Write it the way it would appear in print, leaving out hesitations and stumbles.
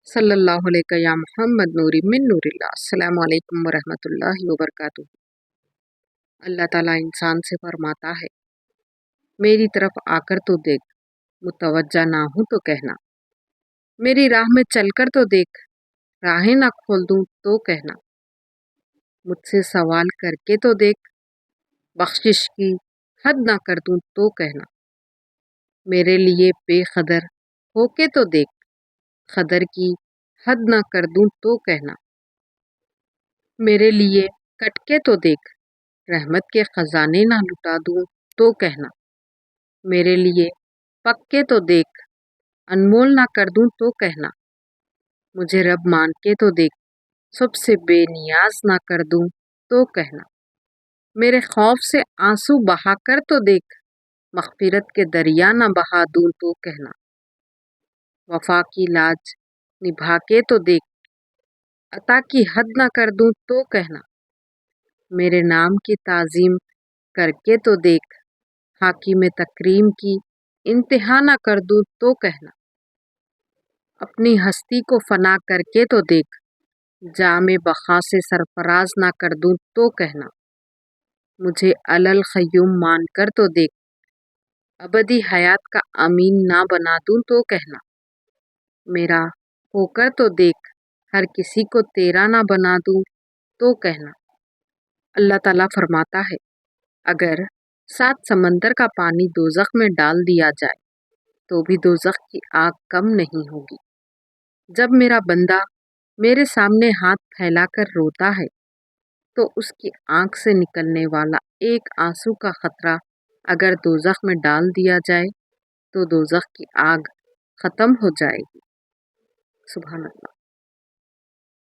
صلی اللہ علیہ یا محمد نوری من نور اللہ۔ السلام علیکم ورحمۃ اللہ وبرکاتہ۔ اللہ تعالیٰ انسان سے فرماتا ہے، میری طرف آ کر تو دیکھ، متوجہ نہ ہوں تو کہنا، میری راہ میں چل کر تو دیکھ، راہیں نہ کھول دوں تو کہنا، مجھ سے سوال کر کے تو دیکھ، بخشش کی حد نہ کر دوں تو کہنا، میرے لیے بے قدر ہو کے تو دیکھ، قدر کی حد نہ کر دوں تو کہنا، میرے لیے کٹ کے تو دیکھ، رحمت کے خزانے نہ لٹا دوں تو کہنا، میرے لیے پک کے تو دیکھ، انمول نہ کر دوں تو کہنا، مجھے رب مان کے تو دیکھ، سب سے بے نیاز نہ کر دوں تو کہنا، میرے خوف سے آنسو بہا کر تو دیکھ، مغفرت کے دریا نہ بہا دوں تو کہنا، وفا کی لاج نبھا کے تو دیکھ، عطا کی حد نہ کر دوں تو کہنا، میرے نام کی تعظیم کر کے تو دیکھ، حاکم تکریم کی انتہا نہ کر دوں تو کہنا، اپنی ہستی کو فنا کر کے تو دیکھ، جام بقا سے سرفراز نہ کر دوں تو کہنا، مجھے القیوم مان کر تو دیکھ، ابدی حیات کا امین نہ بنا دوں تو کہنا، میرا ہو کر تو دیکھ، ہر کسی کو تیرا نہ بنا دوں تو کہنا۔ اللہ تعالیٰ فرماتا ہے، اگر 7 سمندر کا پانی دوزخ میں ڈال دیا جائے تو بھی دوزخ کی آگ کم نہیں ہوگی۔ جب میرا بندہ میرے سامنے ہاتھ پھیلا کر روتا ہے تو اس کی آنکھ سے نکلنے والا ایک آنسو کا قطرہ اگر دوزخ میں ڈال دیا جائے تو دوزخ کی آگ ختم ہو جائے گی۔ سبحان اللہ۔